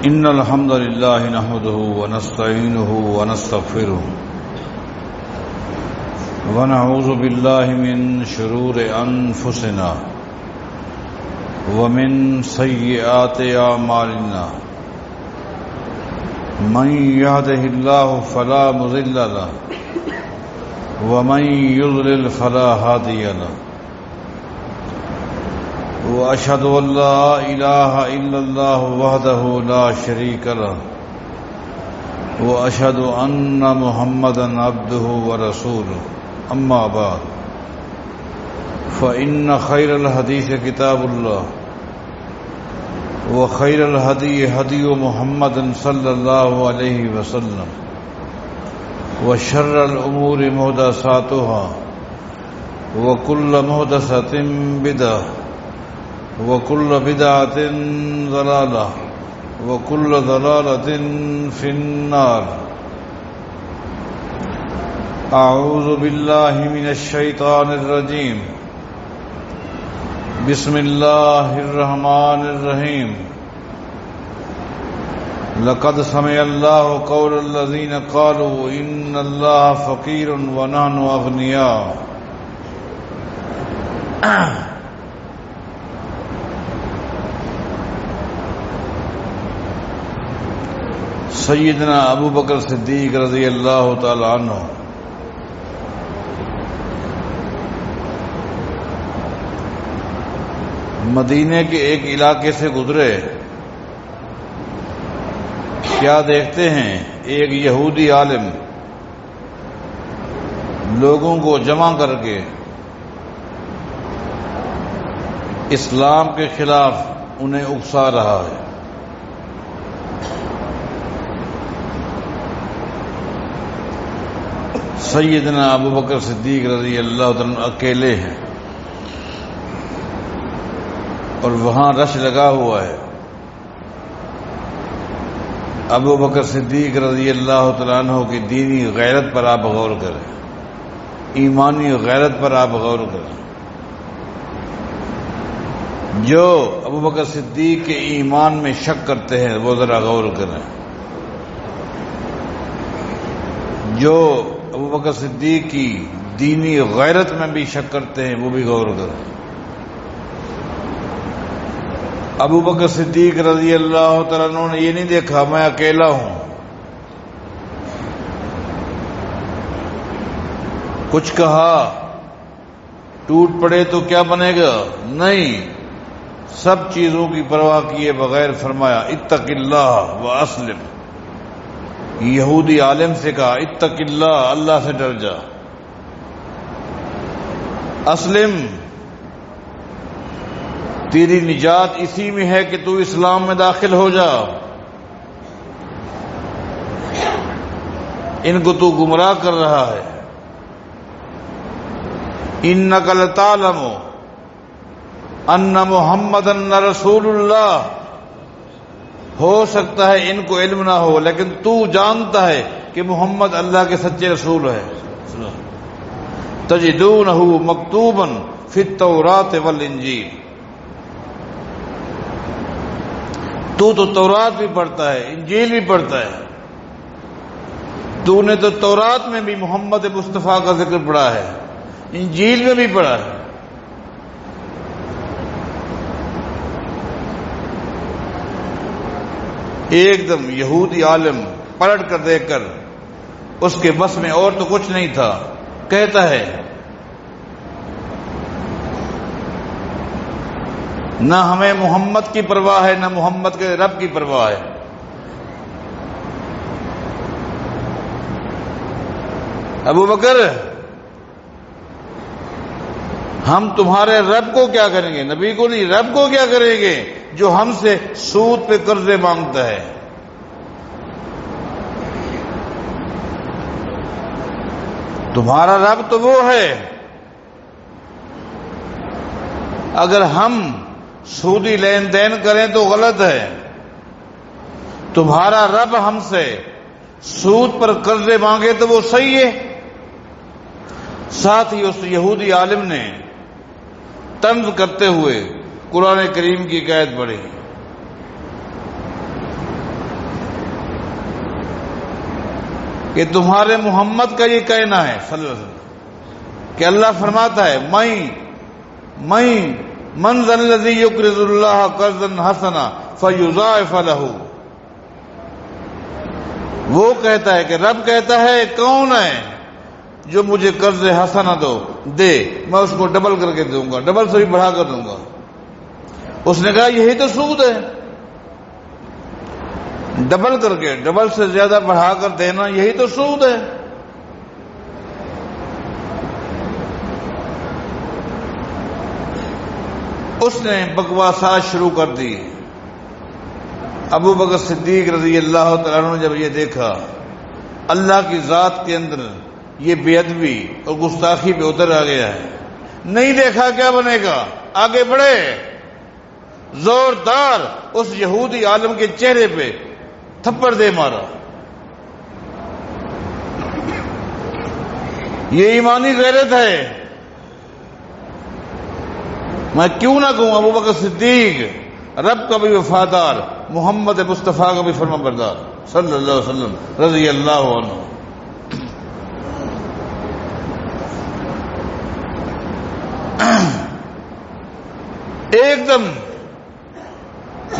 إن الحمد لله نحمده ونستعينه ونستغفره ونعوذ بالله من شرور أنفسنا ومن سيئات أعمالنا من يهده الله فلا مضل له ومن يضلل فلا هادي له وأشهد أن لا إله إلا الله وحده لا شريك له وأشهد أن محمدا عبده ورسوله أما بعد فإن خير الحديث كتاب الله وخير الهدي هدي محمد صلى الله عليه وسلم وشر الأمور محدثاتها وكل محدثة بدعة وكل بدعة ضلالة وكل ضلالة في النار. أعوذ بالله من الشيطان الرجيم. بسم الله الرحمن الرحيم. لقد سمع الله قول الذين قالوا إن الله فقير ونحن أغنياء. سیدنا ابو بکر صدیق رضی اللہ تعالی عنہ مدینے کے ایک علاقے سے گزرے. کیا دیکھتے ہیں؟ ایک یہودی عالم لوگوں کو جمع کر کے اسلام کے خلاف انہیں اکسا رہا ہے. سیدنا ابو بکر صدیق رضی اللہ عنہ اکیلے ہیں اور وہاں رش لگا ہوا ہے. ابو بکر صدیق رضی اللہ تعالیٰ عنہ کی دینی غیرت پر آپ غور کریں، ایمانی غیرت پر آپ غور کریں. جو ابو بکر صدیق کے ایمان میں شک کرتے ہیں وہ ذرا غور کریں. جو ابو بکر صدیق کی دینی غیرت میں بھی شک کرتے ہیں وہ بھی غور کریں. ابو بکر صدیق رضی اللہ تعالیٰ عنہ نے یہ نہیں دیکھا میں اکیلا ہوں، کچھ کہا ٹوٹ پڑے تو کیا بنے گا، نہیں، سب چیزوں کی پرواہ کیے بغیر فرمایا اتق اللہ واسلم. یہودی عالم سے کہا اتق اللہ، اللہ سے ڈر جا. اسلم، تیری نجات اسی میں ہے کہ تو اسلام میں داخل ہو جا. ان کو تو گمراہ کر رہا ہے. انک لتعلم ان محمدً رسول اللہ. ہو سکتا ہے ان کو علم نہ ہو لیکن تو جانتا ہے کہ محمد اللہ کے سچے رسول ہے. تجدونہ مکتوباً فی التوراۃ والانجیل. تو تورات بھی پڑھتا ہے، انجیل بھی پڑھتا ہے. تو نے تو تورات میں بھی محمد مصطفیٰ کا ذکر پڑھا ہے، انجیل میں بھی پڑھا ہے. ایک دم یہودی عالم پلٹ کر دیکھ کر اس کے بس میں اور تو کچھ نہیں تھا، کہتا ہے نہ ہمیں محمد کی پرواہ ہے نہ محمد کے رب کی پرواہ ہے. ابو بکر، ہم تمہارے رب کو کیا کریں گے؟ نبی کو نہیں، رب کو کیا کریں گے جو ہم سے سود پہ قرضے مانگتا ہے. تمہارا رب تو وہ ہے، اگر ہم سودی لین دین کریں تو غلط ہے. تمہارا رب ہم سے سود پر قرضے مانگے تو وہ صحیح ہے. ساتھ ہی اس یہودی عالم نے طنز کرتے ہوئے قرآن کریم کی آیت پڑھی کہ تمہارے محمد کا یہ کہنا ہے صلی اللہ علیہ وسلم کہ اللہ فرماتا ہے میں من ذا الذی یقرض اللہ قرضا حسنا فیضاعف لہ، وہ کہتا ہے کہ رب کہتا ہے کون ہے جو مجھے قرض حسنا دے، میں اس کو ڈبل کر کے دوں گا، ڈبل سے بھی بڑھا کر دوں گا۔ اس نے کہا یہی تو سود ہے، ڈبل کر کے، ڈبل سے زیادہ بڑھا کر دینا، یہی تو سود ہے۔ اس نے بکواسات شروع کر دی۔ ابو بکر صدیق رضی اللہ تعالیٰ عنہ نے جب یہ دیکھا اللہ کی ذات کے اندر یہ بے ادبی اور گستاخی پہ اتر آ گیا ہے، نہیں دیکھا کیا بنے گا، آگے بڑھے، زوردار اس یہودی عالم کے چہرے پہ تھپڑ دے مارا۔ یہ ایمانی غیرت ہے۔ میں کیوں نہ کہوں ابو بکر صدیق رب کا بھی وفادار، محمد مصطفیٰ کا بھی فرما بردار صلی اللہ علیہ وسلم رضی اللہ عنہ۔ ایک دم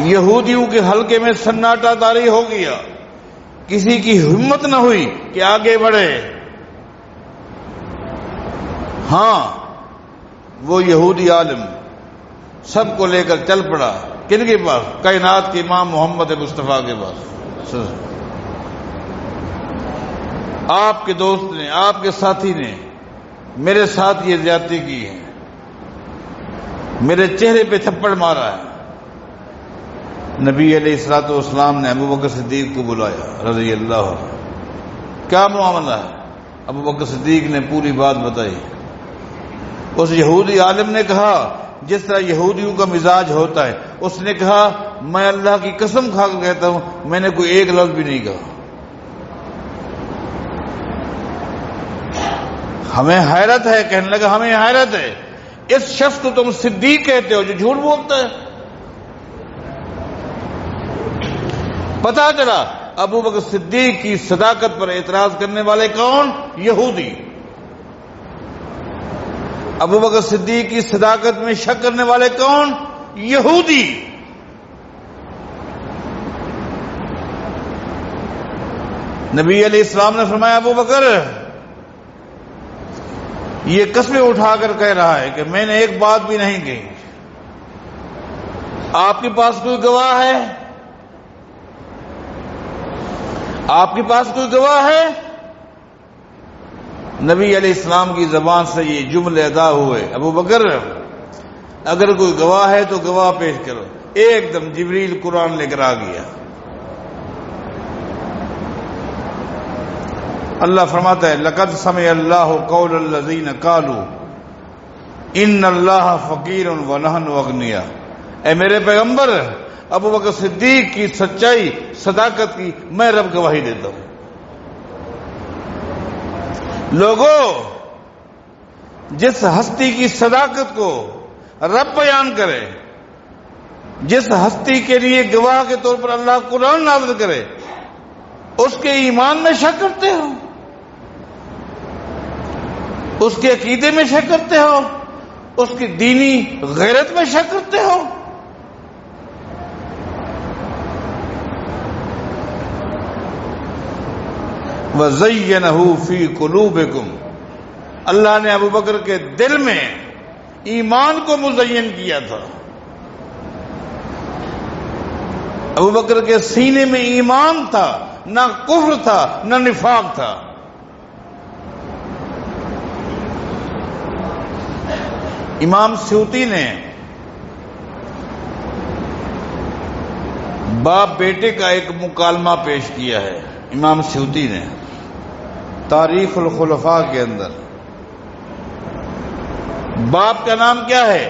یہودیوں کے حلقے میں سناٹا طاری ہو گیا، کسی کی ہمت نہ ہوئی کہ آگے بڑھے۔ ہاں وہ یہودی عالم سب کو لے کر چل پڑا، کن کے پاس؟ کائنات کے امام محمد مصطفیٰ کے پاس۔ آپ کے دوست نے، آپ کے ساتھی نے میرے ساتھ یہ زیادتی کی ہے، میرے چہرے پہ تھپڑ مارا ہے۔ نبی علیہ الصلوۃ والسلام نے ابو بکر صدیق کو بلایا رضی اللہ عنہ۔ کیا معاملہ ہے؟ ابو بکر صدیق نے پوری بات بتائی۔ اس یہودی عالم نے کہا جس طرح یہودیوں کا مزاج ہوتا ہے، اس نے کہا میں اللہ کی قسم کھا کر کہتا ہوں میں نے کوئی ایک لفظ بھی نہیں کہا۔ ہمیں حیرت ہے، کہنے لگا ہمیں حیرت ہے، اس شخص کو تم صدیق کہتے ہو جو جھوٹ بولتا ہے۔ پتا چلا ابو بکر صدیق کی صداقت پر اعتراض کرنے والے کون؟ یہودی۔ ابو بکر صدیق کی صداقت میں شک کرنے والے کون؟ یہودی۔ نبی علیہ السلام نے فرمایا ابو بکر یہ قسمیں اٹھا کر کہہ رہا ہے کہ میں نے ایک بات بھی نہیں کہی، آپ کے پاس کوئی گواہ ہے؟ آپ کے پاس کوئی گواہ ہے؟ نبی علیہ السلام کی زبان سے یہ جملے ادا ہوئے، ابو بکر اگر کوئی گواہ ہے تو گواہ پیش کرو۔ ایک دم جبریل قرآن لے کر آ گیا۔ اللہ فرماتا ہے لقد سمع اللہ قول الذین قالوا ان اللہ فقیر ونحن اغنیاء۔ اے میرے پیغمبر، ابو بکر صدیق کی سچائی، صداقت کی میں رب گواہی دیتا ہوں۔ لوگوں، جس ہستی کی صداقت کو رب بیان کرے، جس ہستی کے لیے گواہ کے طور پر اللہ قرآن نازل کرے، اس کے ایمان میں شک کرتے ہو؟ اس کے عقیدے میں شک کرتے ہو؟ اس کی دینی غیرت میں شک کرتے ہو؟ وَزَيَّنَهُ فِي قُلُوبِكُمْ، اللہ نے ابو بکر کے دل میں ایمان کو مزین کیا تھا۔ ابو بکر کے سینے میں ایمان تھا، نہ کفر تھا نہ نفاق تھا۔ امام سیوطی نے باپ بیٹے کا ایک مکالمہ پیش کیا ہے، امام سیوطی نے تاریخ الخلفاء کے اندر۔ باپ کا نام کیا ہے؟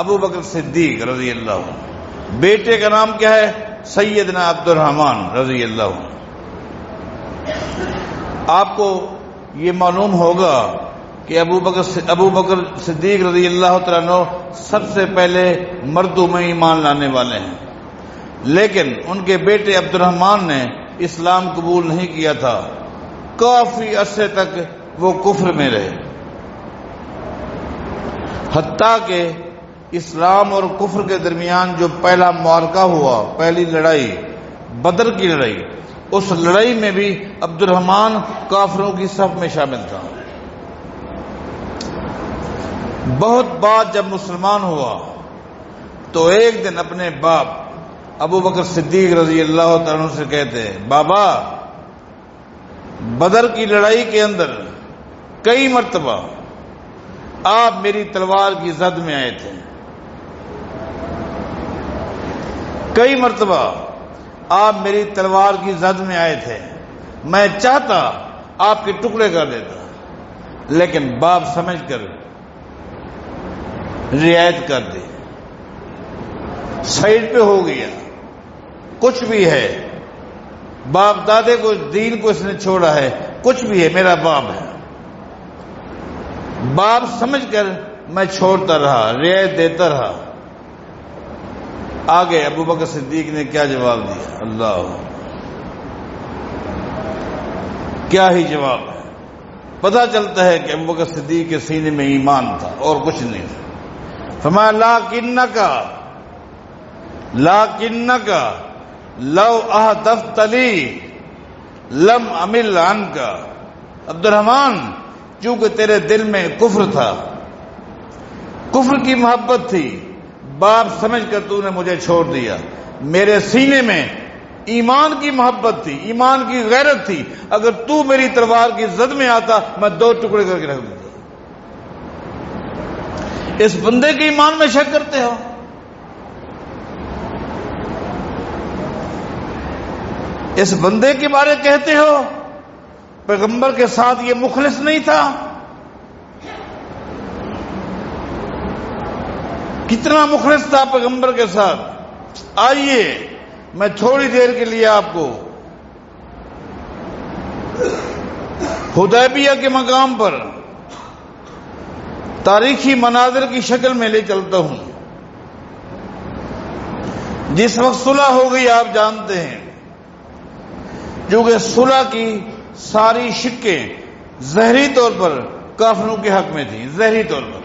ابو بکر صدیق رضی اللہ عنہ۔ بیٹے کا نام کیا ہے؟ سیدنا عبد الرحمن رضی اللہ عنہ۔ آپ کو یہ معلوم ہوگا کہ ابو بکر صدیق رضی اللہ تعالیٰ عنہ سب سے پہلے مردوں میں ایمان لانے والے ہیں، لیکن ان کے بیٹے عبد الرحمن نے اسلام قبول نہیں کیا تھا، کافی عرصے تک وہ کفر میں رہے، حتیٰ کہ اسلام اور کفر کے درمیان جو پہلا معرکہ ہوا، پہلی لڑائی بدر کی لڑائی، اس لڑائی میں بھی عبد الرحمن کافروں کی صف میں شامل تھا۔ بہت بعد جب مسلمان ہوا تو ایک دن اپنے باپ ابو بکر صدیق رضی اللہ تعالیٰ عنہ سے کہتے ہیں، بابا بدر کی لڑائی کے اندر کئی مرتبہ آپ میری تلوار کی زد میں آئے تھے، کئی مرتبہ آپ میری تلوار کی زد میں آئے تھے، میں چاہتا آپ کے ٹکڑے کر دیتا، لیکن باپ سمجھ کر رعایت کر دی، سائڈ پہ ہو گیا، کچھ بھی ہے، باپ دادے کو دین کو اس نے چھوڑا ہے، کچھ بھی ہے میرا باپ ہے، باپ سمجھ کر میں چھوڑتا رہا، رعایت دیتا رہا۔ آگے ابو بکر صدیق نے کیا جواب دیا، اللہ کیا ہی جواب ہے، پتہ چلتا ہے کہ ابو بکر صدیق کے سینے میں ایمان تھا اور کچھ نہیں تھا۔ فرمایا لیکنک لو احدثت لی لم امل عنک، عبد الرحمن چونکہ تیرے دل میں کفر تھا، کفر کی محبت تھی، باپ سمجھ کر تو نے مجھے چھوڑ دیا، میرے سینے میں ایمان کی محبت تھی، ایمان کی غیرت تھی، اگر تو میری تلوار کی زد میں آتا میں دو ٹکڑے کر کے رکھ دیتا۔ اس بندے کے ایمان میں شک کرتے ہو؟ اس بندے کے بارے کہتے ہو پیغمبر کے ساتھ یہ مخلص نہیں تھا؟ کتنا مخلص تھا پیغمبر کے ساتھ۔ آئیے میں تھوڑی دیر کے لیے آپ کو حدیبیہ کے مقام پر تاریخی مناظر کی شکل میں لے چلتا ہوں۔ جس وقت صلح ہو گئی آپ جانتے ہیں، کیونکہ صلح کی ساری شکیں ظاہری طور پر کافروں کے حق میں تھیں، ظاہری طور پر۔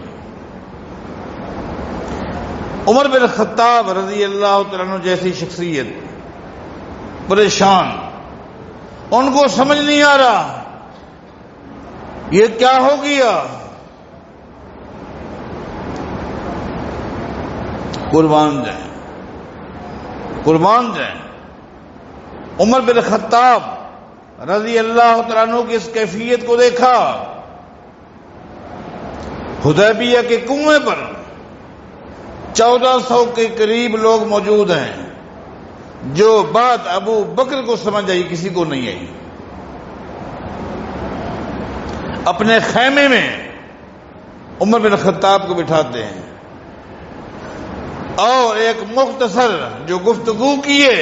عمر بن خطاب رضی اللہ تعالیٰ عنہ جیسی شخصیت پریشان، ان کو سمجھ نہیں آ رہا یہ کیا ہو گیا۔ قربان جائیں، قربان جائیں۔ عمر بن خطاب رضی اللہ تعالیٰ عنہ کی اس کیفیت کو دیکھا۔ حدیبیہ کے کنویں پر 1400 کے قریب لوگ موجود ہیں، جو بات ابو بکر کو سمجھ آئی کسی کو نہیں آئی۔ اپنے خیمے میں عمر بن خطاب کو بٹھاتے ہیں اور ایک مختصر جو گفتگو کیے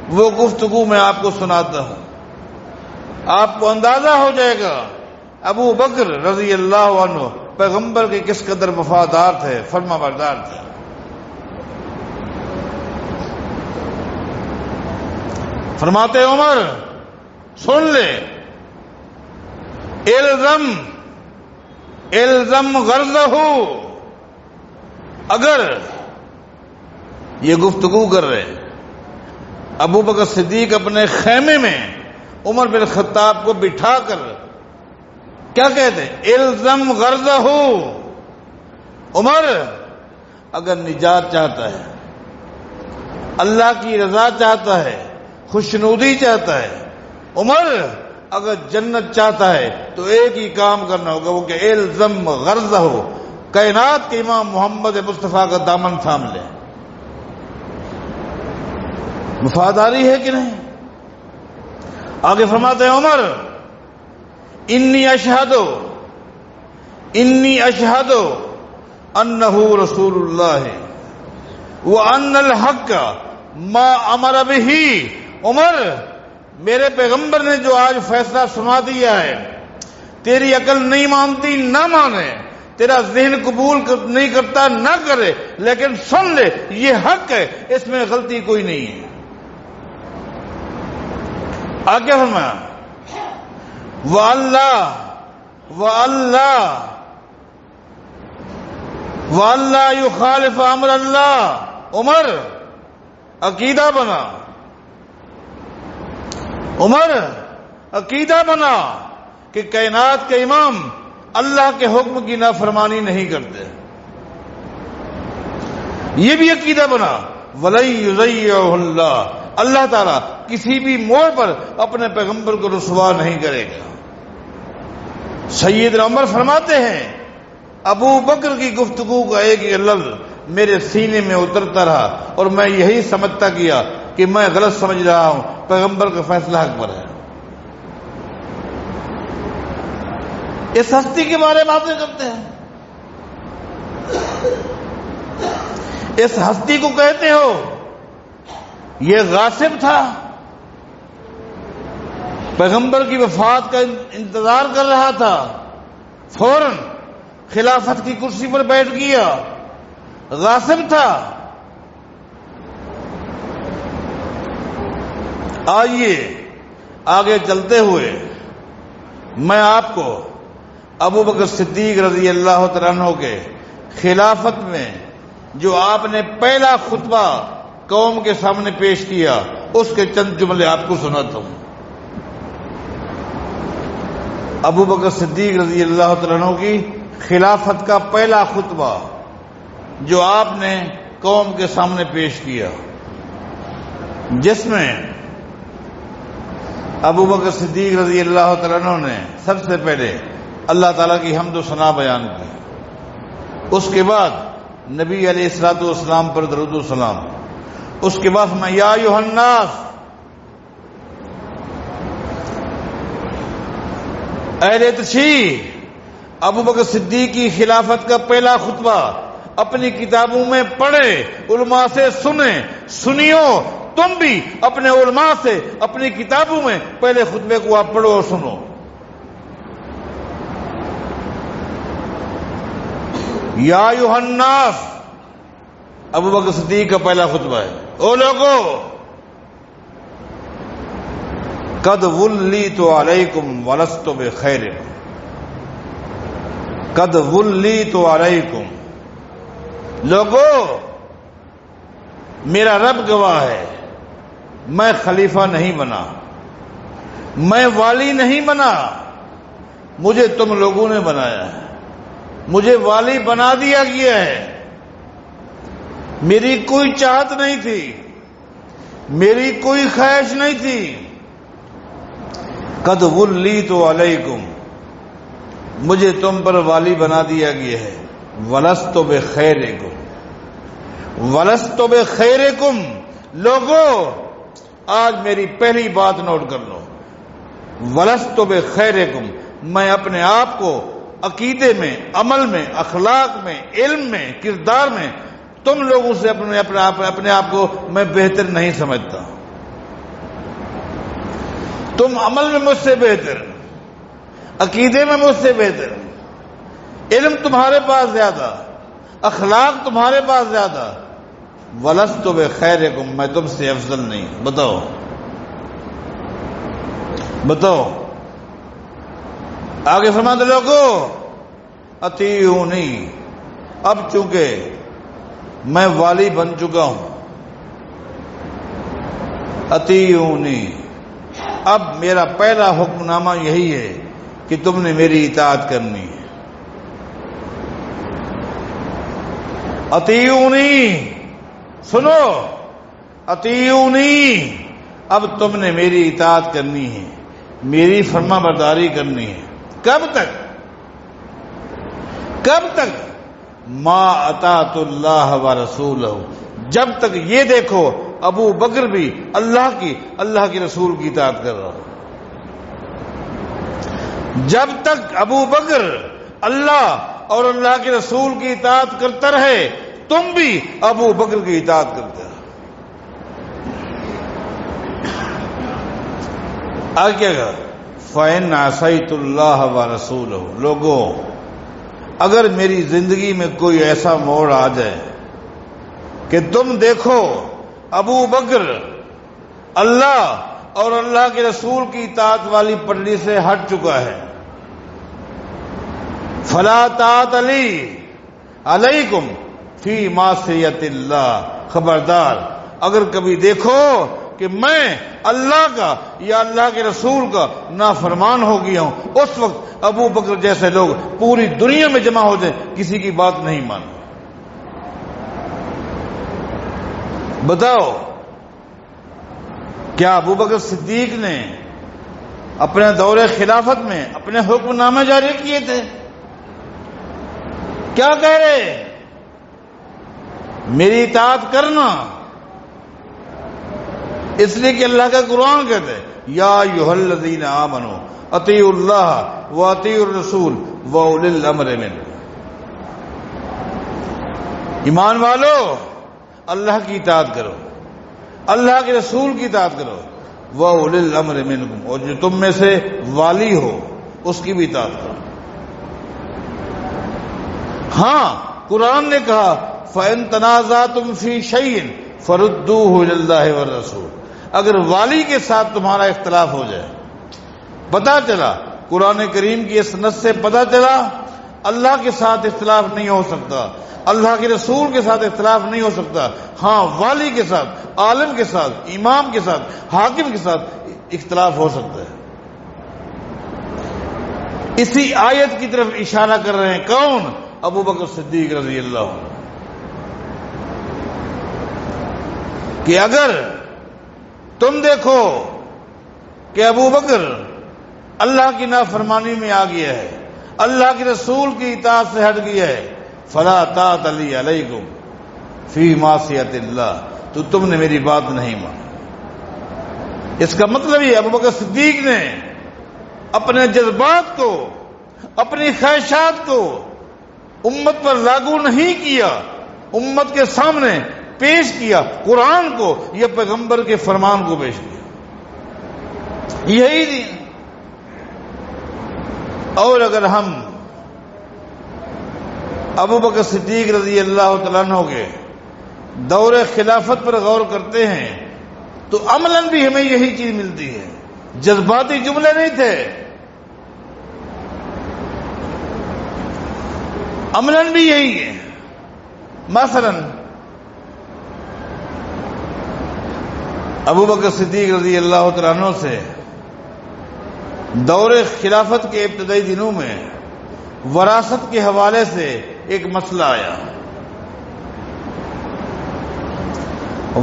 وہ گفتگو میں آپ کو سناتا ہوں، آپ کو اندازہ ہو جائے گا ابو بکر رضی اللہ عنہ پیغمبر کے کس قدر وفادار تھے، فرما بردار تھے۔ فرماتے عمر سن لے، الزم غرضہ، اگر یہ گفتگو کر رہے ابو بکر صدیق اپنے خیمے میں عمر بن خطاب کو بٹھا کر کیا کہتے ہیں، الزم غرضہ، عمر اگر نجات چاہتا ہے، اللہ کی رضا چاہتا ہے، خوشنودی چاہتا ہے، عمر اگر جنت چاہتا ہے تو ایک ہی کام کرنا ہوگا، وہ کہ الزم غرضہ، کائنات کے امام محمد مصطفیٰ کا دامن تھام لے۔ وفاداری ہے کہ نہیں؟ آگے فرماتے ہیں عمر انی اشہد انہ رسول اللہ وان الحق ما امر بہ، عمر میرے پیغمبر نے جو آج فیصلہ سنا دیا ہے، تیری عقل نہیں مانتی نہ مانے، تیرا ذہن قبول نہیں کرتا نہ کرے، لیکن سن لے یہ حق ہے، اس میں غلطی کوئی نہیں ہے۔ آگے فرمایا وَأَلَّا يُخَالِفَ أَمْرَ اللَّهِ عمر عقیدہ بنا، عمر عقیدہ بنا کہ کائنات کے امام اللہ کے حکم کی نافرمانی نہیں کرتے، یہ بھی عقیدہ بنا۔ وَلَن يُضَيِّعَهُ اللَّهُ، اللہ تعالیٰ کسی بھی موڑ پر اپنے پیغمبر کو رسوا نہیں کرے گا۔ سیدنا عمر فرماتے ہیں ابو بکر کی گفتگو کا ایک ایک لفظ میرے سینے میں اترتا رہا اور میں یہی سمجھتا کیا کہ میں غلط سمجھ رہا ہوں، پیغمبر کا فیصلہ حق پر ہے۔ اس ہستی کے بارے میں باتیں کرتے ہیں، اس ہستی کو کہتے ہو یہ غاصب تھا، پیغمبر کی وفات کا انتظار کر رہا تھا، فوراً خلافت کی کرسی پر بیٹھ گیا، غاصب تھا۔ آئیے آگے چلتے ہوئے میں آپ کو ابو بکر صدیق رضی اللہ تعالیٰ عنہ کے خلافت میں جو آپ نے پہلا خطبہ قوم کے سامنے پیش کیا اس کے چند جملے آپ کو سناتا ہوں۔ ابو بکر صدیق رضی اللہ تعالیٰ عنہ کی خلافت کا پہلا خطبہ جو آپ نے قوم کے سامنے پیش کیا، جس میں ابو بکر صدیق رضی اللہ تعالیٰ عنہ نے سب سے پہلے اللہ تعالیٰ کی حمد و ثنا بیان کی، اس کے بعد نبی علیہ الصلوۃ والسلام پر درود و سلام، اس کے بعد میں یا ایھا الناس، اہل تشیع، ابو بکر صدیق کی خلافت کا پہلا خطبہ اپنی کتابوں میں پڑھے، علماء سے سنیں، سنیو تم بھی اپنے علماء سے اپنی کتابوں میں پہلے خطبے کو آپ پڑھو اور سنو۔ یا ایھا الناس ابو بکر صدیق کا پہلا خطبہ ہے، او لوگو قد ولیت علیکم ولست بخیرکم، قد ولیت علیکم، لوگو میرا رب گواہ ہے میں خلیفہ نہیں بنا، میں والی نہیں بنا، مجھے تم لوگوں نے بنایا ہے، مجھے والی بنا دیا گیا ہے، میری کوئی چاہت نہیں تھی، میری کوئی خواہش نہیں تھی۔ قد ولیت علیکم، مجھے تم پر والی بنا دیا گیا ہے، ولست بخیرکم، ولست بخیرکم، لوگو آج میری پہلی بات نوٹ کر لو، ولست بخیرکم، میں اپنے آپ کو عقیدے میں، عمل میں، اخلاق میں، علم میں، کردار میں تم لوگوں سے اپنے آپ کو میں بہتر نہیں سمجھتا۔ تم عمل میں مجھ سے بہتر، عقیدے میں مجھ سے بہتر، علم تمہارے پاس زیادہ، اخلاق تمہارے پاس زیادہ، ولست بخیرکم، میں تم سے افضل نہیں۔ بتاؤ بتاؤ، آگے فرماتے لوگو اطیعونی، اب چونکہ میں والی بن چکا ہوں، اطیعونی، اب میرا پہلا حکم نامہ یہی ہے کہ تم نے میری اطاعت کرنی ہے۔ اطیعونی، سنو، اطیعونی، اب تم نے میری اطاعت کرنی ہے، میری فرما برداری کرنی ہے۔ کب تک؟ کب تک؟ ما اطاعت اللہ و رسولہ، جب تک یہ دیکھو ابو بکر بھی اللہ کی رسول کی اطاعت کر رہا، جب تک ابو بکر اللہ اور اللہ کے رسول کی اطاعت کرتا رہے تم بھی ابو بکر کی اطاعت کرتے رہو۔ آگے کیا کہا؟ فَإِنْ عَصَيْتُ اللَّهَ وَرَسُولَهُ، لوگوں اگر میری زندگی میں کوئی ایسا موڑ آ جائے کہ تم دیکھو ابو بکر اللہ اور اللہ کے رسول کی اطاعت والی پٹڑی سے ہٹ چکا ہے۔ فلا طاعت علیکم فی معصیت اللہ، خبردار اگر کبھی دیکھو کہ میں اللہ کا یا اللہ کے رسول کا نافرمان ہو گیا ہوں، اس وقت ابو بکر جیسے لوگ پوری دنیا میں جمع ہو جائیں، کسی کی بات نہیں مانو۔ بتاؤ کیا ابو بکر صدیق نے اپنے دور خلافت میں اپنے حکم نامے جاری کیے تھے؟ کیا کہہ رہے؟ میری اطاعت کرنا، اس لیے کہ اللہ کا قرآن کہتے ہیں یا ایھا الذین آمنوا اطیعوا اللہ واطیعوا الرسول واولی الامر منکم۔ ایمان والو اللہ کی اطاعت کرو، اللہ کے رسول کی اطاعت کرو، واولی الامر منکم، اور جو تم میں سے والی ہو اس کی بھی اطاعت کرو۔ ہاں قرآن نے کہا فَإِن تَنَازَعْتُمْ فِي شَيْءٍ فَرُدُّوهُ إِلَى اللَّهِ وَالرَّسُولِ، اگر والی کے ساتھ تمہارا اختلاف ہو جائے، پتہ چلا قرآن کریم کی اس نص سے پتہ چلا اللہ کے ساتھ اختلاف نہیں ہو سکتا، اللہ کے رسول کے ساتھ اختلاف نہیں ہو سکتا، ہاں والی کے ساتھ، عالم کے ساتھ، امام کے ساتھ، حاکم کے ساتھ اختلاف ہو سکتا ہے۔ اسی آیت کی طرف اشارہ کر رہے ہیں کون؟ ابو بکر صدیق رضی اللہ عنہ، کہ اگر تم دیکھو کہ ابو بکر اللہ کی نافرمانی میں آ گیا ہے، اللہ کے رسول کی اطاعت سے ہٹ گیا ہے، فلا طاعت لی علیکم فی معصیت اللہ، تو تم نے میری بات نہیں مانی۔ اس کا مطلب یہ ابو بکر صدیق نے اپنے جذبات کو، اپنی خواہشات کو امت پر لاگو نہیں کیا، امت کے سامنے پیش کیا قرآن کو یا پیغمبر کے فرمان کو پیش کیا، یہی دین۔ اور اگر ہم ابو بکر صدیق رضی اللہ تعالیٰ عنہ کے دور خلافت پر غور کرتے ہیں تو عملاً بھی ہمیں یہی چیز ملتی ہے، جذباتی جملے نہیں تھے، عملاً بھی یہی ہے۔ مثلاً ابو بکر صدیق رضی اللہ تعالیٰ عنہ سے دور خلافت کے ابتدائی دنوں میں وراثت کے حوالے سے ایک مسئلہ آیا،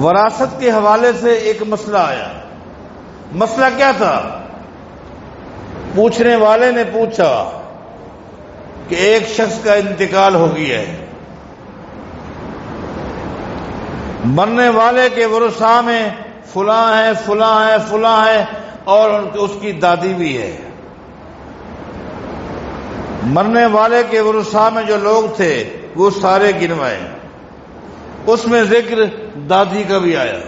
وراثت کے حوالے سے ایک مسئلہ آیا۔ مسئلہ کیا تھا؟ پوچھنے والے نے پوچھا کہ ایک شخص کا انتقال ہو گیا ہے، مرنے والے کے ورثاء میں فلاں ہے، فلاں ہے، فلاں ہے، اور اس کی دادی بھی ہے۔ مرنے والے کے ورثاء میں جو لوگ تھے وہ سارے گنوائے، اس میں ذکر دادی کا بھی آیا۔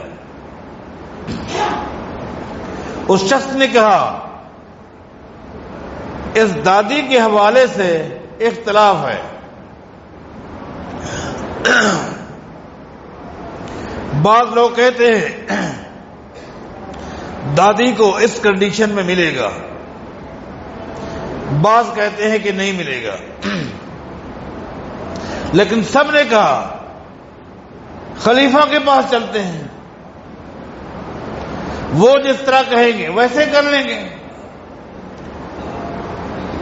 اس شخص نے کہا اس دادی کے حوالے سے اختلاف ہے، بعض لوگ کہتے ہیں دادی کو اس کنڈیشن میں ملے گا، بعض کہتے ہیں کہ نہیں ملے گا، لیکن سب نے کہا خلیفہ کے پاس چلتے ہیں، وہ جس طرح کہیں گے ویسے کر لیں گے۔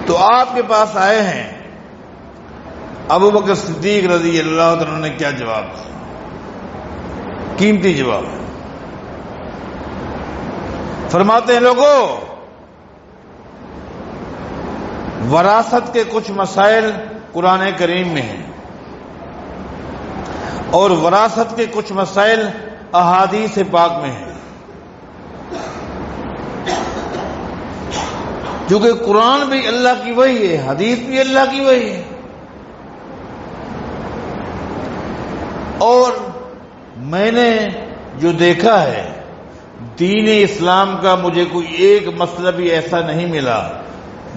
تو آپ کے پاس آئے ہیں ابو بکر صدیق رضی اللہ عنہ نے کیا جواب دیا؟ قیمتی جواب فرماتے ہیں لوگوں، وراثت کے کچھ مسائل قرآن کریم میں ہیں اور وراثت کے کچھ مسائل احادیث پاک میں ہیں۔ کیونکہ قرآن بھی اللہ کی وحی ہے، حدیث بھی اللہ کی وحی ہے، اور میں نے جو دیکھا ہے دین اسلام کا مجھے کوئی ایک مسئلہ بھی ایسا نہیں ملا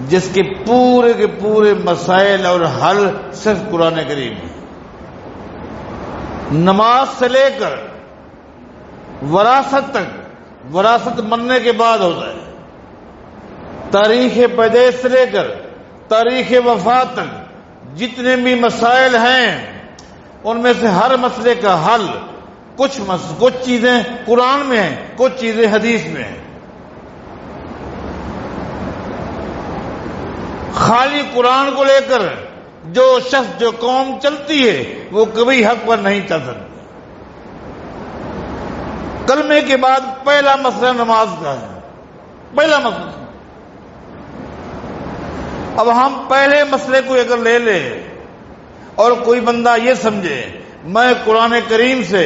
جس کے پورے مسائل اور حل صرف قرآن کریم ہے۔ نماز سے لے کر وراثت تک، وراثت مرنے کے بعد ہوتا ہے. تاریخ پیدائش سے لے کر تاریخ وفات تک جتنے بھی مسائل ہیں ان میں سے ہر مسئلے کا حل کچھ چیزیں قرآن میں ہیں، کچھ چیزیں حدیث میں ہیں. خالی قرآن کو لے کر جو شخص جو قوم چلتی ہے وہ کبھی حق پر نہیں چل سکتی. کلمے کے بعد پہلا مسئلہ نماز کا ہے، پہلا مسئلہ. اب ہم پہلے مسئلے کو اگر لے لیں اور کوئی بندہ یہ سمجھے میں قرآن کریم سے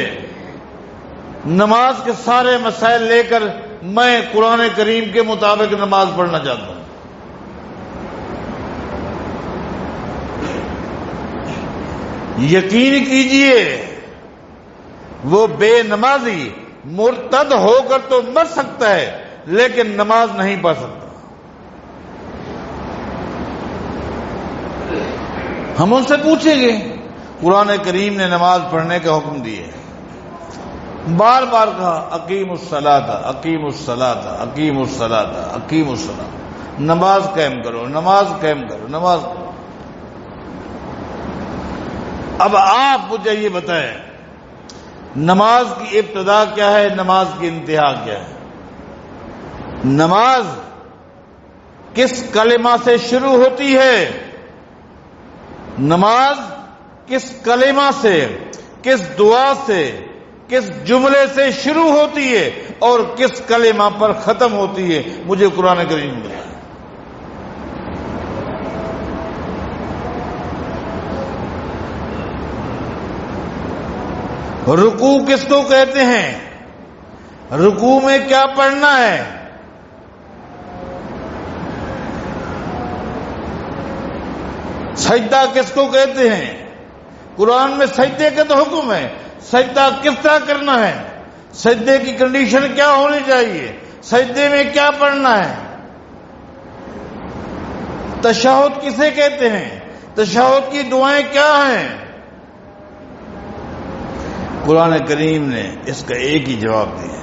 نماز کے سارے مسائل لے کر میں قرآن کریم کے مطابق نماز پڑھنا چاہتا ہوں، یقین کیجئے وہ بے نمازی مرتد ہو کر تو مر سکتا ہے لیکن نماز نہیں پڑھ سکتا. ہم ان سے پوچھیں گے قرآن کریم نے نماز پڑھنے کا حکم دیا ہے، بار بار کہا اقیم الصلاۃ اقیم الصلاۃ اقیم الصلاۃ اقیم الصلاۃ، نماز قائم کرو نماز قائم کرو نماز. اب آپ مجھے یہ بتائیں نماز کی ابتدا کیا ہے، نماز کی انتہا کیا ہے؟ نماز کس کلمہ سے شروع ہوتی ہے؟ نماز کس کلمہ سے، کس دعا سے، کس جملے سے شروع ہوتی ہے اور کس کلمہ پر ختم ہوتی ہے؟ مجھے قرآن کریم میں بتائیں. رکوع کس کو کہتے ہیں؟ رکوع میں کیا پڑھنا ہے؟ سجدہ کس کو کہتے ہیں؟ قرآن میں سجدے کا تو حکم ہے، سجدہ کس طرح کرنا ہے، سجدے کی کنڈیشن کیا ہونی چاہیے، سجدے میں کیا پڑھنا ہے. تشہد کسے کہتے ہیں، تشہد کی دعائیں کیا ہیں؟ قرآن کریم نے اس کا ایک ہی جواب دیا،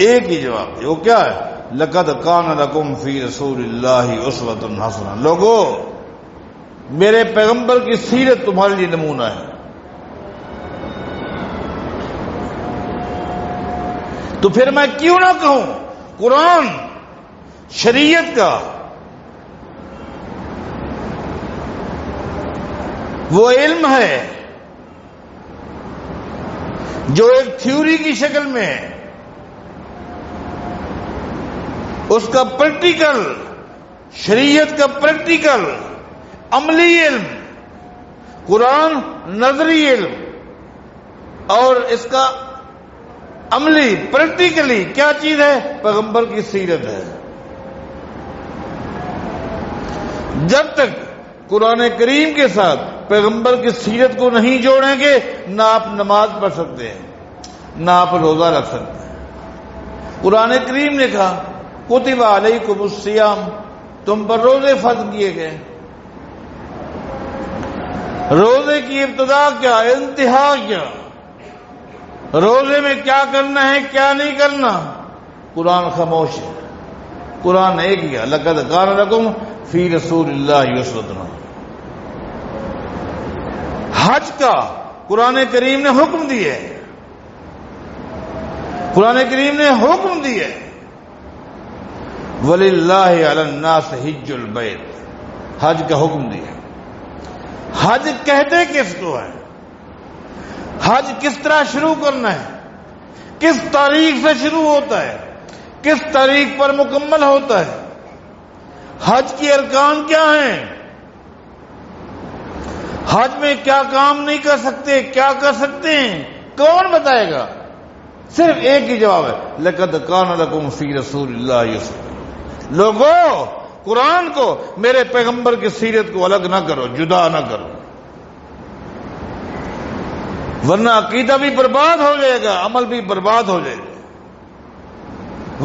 ایک ہی جواب دیا. وہ کیا ہے؟ لَقَدْ كَانَ لَكُمْ فِي رَسُولِ اللَّهِ أُسْوَةٌ حَسَنَةٌ. لوگو میرے پیغمبر کی سیرت تمہارے لیے نمونہ ہے. تو پھر میں کیوں نہ کہوں قرآن شریعت کا وہ علم ہے جو ایک تھیوری کی شکل میں ہے، اس کا پریکٹیکل، شریعت کا پریکٹیکل عملی علم، قرآن نظری علم، اور اس کا عملی پریکٹیکلی کیا چیز ہے؟ پیغمبر کی سیرت ہے. جب تک قرآن کریم کے ساتھ پیغمبر کی سیرت کو نہیں جوڑیں گے نہ آپ نماز پڑھ سکتے ہیں نہ آپ روزہ رکھ سکتے ہیں. قرآن کریم نے کہا کتب علیکم الصیام، تم پر روزے فرض کیے گئے. روزے کی ابتدا کیا، انتہا کیا، روزے میں کیا کرنا ہے کیا نہیں کرنا؟ قرآن خاموش ہے. قرآن ایک ہی ہے، لقد کان لکم فی رسول اللہ اسوۃ. حج کا قرآن کریم نے حکم دیا ہے، قرآن کریم نے حکم دیا ہے وَلِلَّهِ عَلَى النَّاسِ حِجُّ الْبَيْتِ، حج کا حکم دیا. حج کہتے کس کو ہے؟ حج کس طرح شروع کرنا ہے، کس تاریخ سے شروع ہوتا ہے، کس تاریخ پر مکمل ہوتا ہے، حج کی ارکان کیا ہیں، حج میں کیا کام نہیں کر سکتے کیا کر سکتے ہیں، کون بتائے گا؟ صرف ایک ہی جواب ہے لَقَدْ كَانَ لَكُمْ فِي رَسُولِ اللَّهِ أُسْوَةٌ. لوگوں قرآن کو، میرے پیغمبر کی سیرت کو الگ نہ کرو، جدا نہ کرو، ورنہ عقیدہ بھی برباد ہو جائے گا، عمل بھی برباد ہو جائے گا.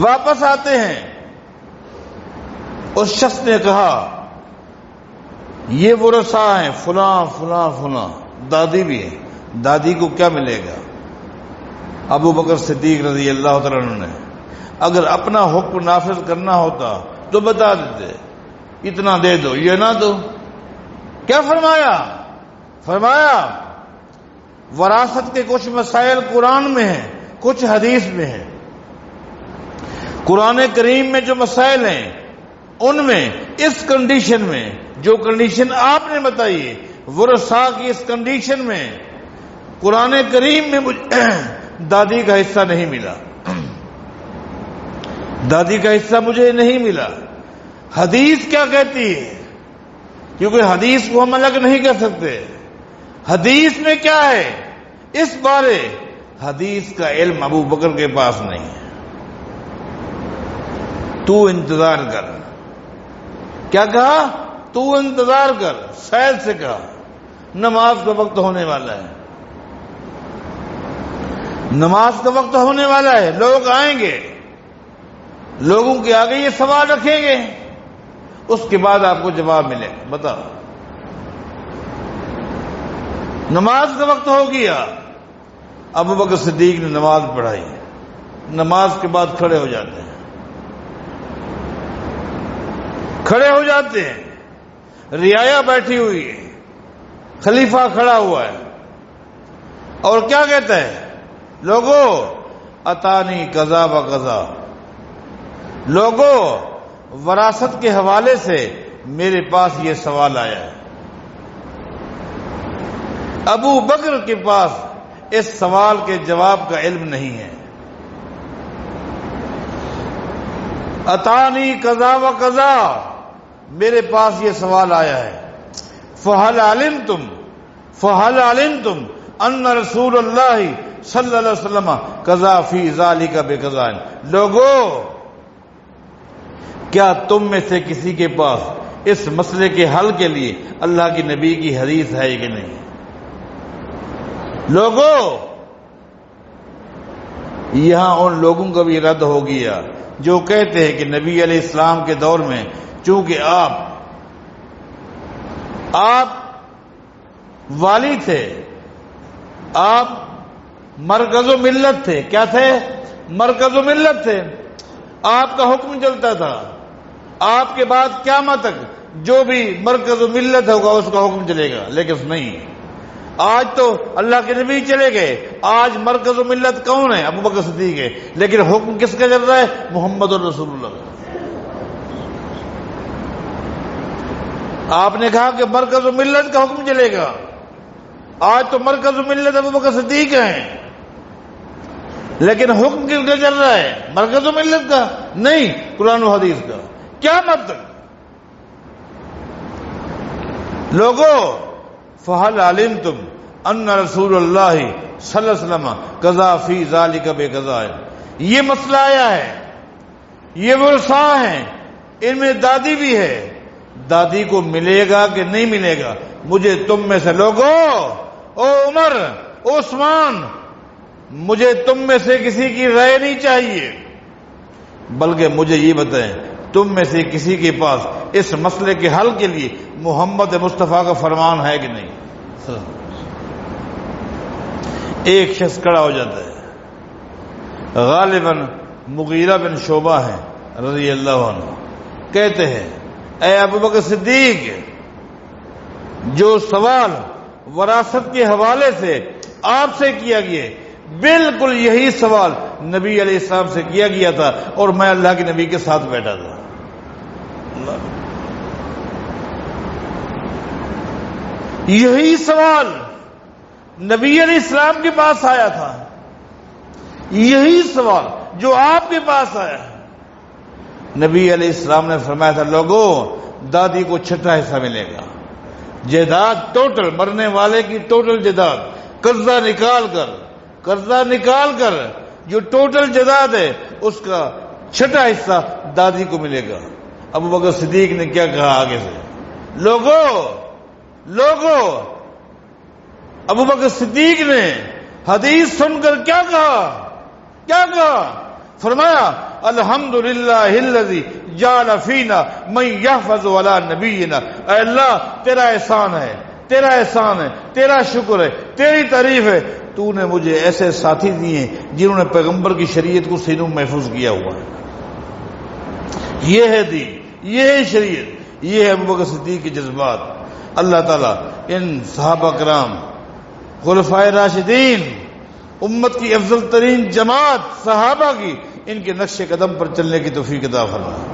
واپس آتے ہیں. اس شخص نے کہا یہ ورثہ ہیں فلاں فلاں فلاں، دادی بھی ہے، دادی کو کیا ملے گا؟ ابو بکر صدیق رضی اللہ تعالیٰ عنہ نے اگر اپنا حکم نافذ کرنا ہوتا تو بتا دیتے، اتنا دے دو، یہ نہ دو۔ کیا فرمایا؟ فرمایا وراثت کے کچھ مسائل قرآن میں ہیں، کچھ حدیث میں ہیں۔ قرآن کریم میں جو مسائل ہیں ان میں اس کنڈیشن میں جو کنڈیشن آپ نے بتائی ہے، ورثاء کی اس کنڈیشن میں قرآن کریم میں مجھے دادی کا حصہ نہیں ملا، دادی کا حصہ مجھے نہیں ملا۔ حدیث کیا کہتی ہے؟ کیونکہ حدیث کو ہم الگ نہیں کر سکتے۔ حدیث میں کیا ہے اس بارے؟ حدیث کا علم ابو بکر کے پاس نہیں ہے۔ تو انتظار کر۔ کیا کہا؟ تو انتظار کر۔ سید سے کہا نماز کا وقت ہونے والا ہے، نماز کا وقت ہونے والا ہے، لوگ آئیں گے، لوگوں کے آگے یہ سوال رکھیں گے، اس کے بعد آپ کو جواب ملے گا۔ بتاؤ، نماز کا وقت ہو گیا، ابو بکر صدیق نے نماز پڑھائی، نماز کے بعد کھڑے ہو جاتے ہیں، کھڑے ہو جاتے ہیں، رعایا بیٹھی ہوئی ہے، خلیفہ کھڑا ہوا ہے، اور کیا کہتا ہے؟ لوگوں اتانی قضا و قضا، لوگوں وراثت کے حوالے سے میرے پاس یہ سوال آیا ہے۔ ابو بکر کے پاس اس سوال کے جواب کا علم نہیں ہے۔ اتانی قضا و قضا، میرے پاس یہ سوال آیا ہے، فَهَلْ عَلِمْتُمْ أَنَّ رسول اللہ صلی اللہ علیہ وسلم قضا فی ذالک بقضاء، لوگوں کیا تم میں سے کسی کے پاس اس مسئلے کے حل کے لیے اللہ کی نبی کی حدیث ہے کہ نہیں؟ لوگوں، یہاں ان لوگوں کا بھی رد ہو گیا جو کہتے ہیں کہ نبی علیہ السلام کے دور میں چونکہ آپ والی تھے، آپ مرکز و ملت تھے۔ کیا تھے؟ مرکز و ملت تھے، آپ کا حکم چلتا تھا، آپ کے بعد قیامت تک جو بھی مرکز و ملت ہوگا اس کا حکم چلے گا۔ لیکن نہیں، آج تو اللہ کے نبی چلے گئے، آج مرکز و ملت کون ہے؟ ابو بکر صدیق ہے، لیکن حکم کس کا چل رہا ہے؟ محمد رسول اللہ کا۔ آپ نے کہا کہ مرکز و ملت کا حکم چلے گا، آج تو مرکز و ملت ابو بکر صدیق ہیں، لیکن حکم کس کا چل رہا ہے؟ مرکز و ملت کا نہیں، قرآن و حدیث کا۔ کیا مطلب؟ لوگوں فَهَلْ عَلِمْتُمْ أَنَّ رسول اللہ صلی اللہ علیہ وسلم قضا فی ذالک بقضاء، یہ مسئلہ آیا ہے، یہ ورثاء ہیں، ان میں دادی بھی ہے، دادی کو ملے گا کہ نہیں ملے گا؟ مجھے تم میں سے لوگوں، او عمر، او عثمان، مجھے تم میں سے کسی کی رائے نہیں چاہیے، بلکہ مجھے یہ بتائیں تم میں سے کسی کے پاس اس مسئلے کے حل کے لیے محمد مصطفیٰ کا فرمان ہے کہ نہیں؟ ایک شخص کھڑا ہو جاتا ہے، غالباً مغیرہ بن شعبہ ہیں رضی اللہ عنہ، کہتے ہیں اے ابو بکر صدیق، جو سوال وراثت کے حوالے سے آپ سے کیا گیا بالکل یہی سوال نبی علیہ السلام سے کیا گیا تھا، اور میں اللہ کے نبی کے ساتھ بیٹھا تھا۔ یہی سوال نبی علیہ السلام کے پاس آیا تھا، یہی سوال جو آپ کے پاس آیا ہے۔ نبی علیہ السلام نے فرمایا تھا لوگوں دادی کو چھٹا حصہ ملے گا، جائیداد ٹوٹل، مرنے والے کی ٹوٹل جائیداد قرضہ نکال کر جو ٹوٹل جائیداد ہے اس کا چھٹا حصہ دادی کو ملے گا۔ ابو بکر صدیق نے کیا کہا آگے سے؟ لوگوں ابو بکر صدیق نے حدیث سن کر کیا کہا؟ فرمایا الحمدللہ الذی جعل فینا من یحفظ علی نبینا، اے اللہ تیرا احسان ہے، تیرا احسان ہے، تیرا شکر ہے، تیری تعریف ہے، تو نے مجھے ایسے ساتھی دیے جنہوں نے پیغمبر کی شریعت کو سینوں میں محفوظ کیا ہوا ہے۔ یہ ہے دین، یہ ہے شریعت، یہ ہے ابوبکر صدیق کے جذبات۔ اللہ تعالیٰ ان صحابہ کرام، خلفائے راشدین، امت کی افضل ترین جماعت صحابہ کی، ان کے نقش قدم پر چلنے کی توفیق عطا فرمائے۔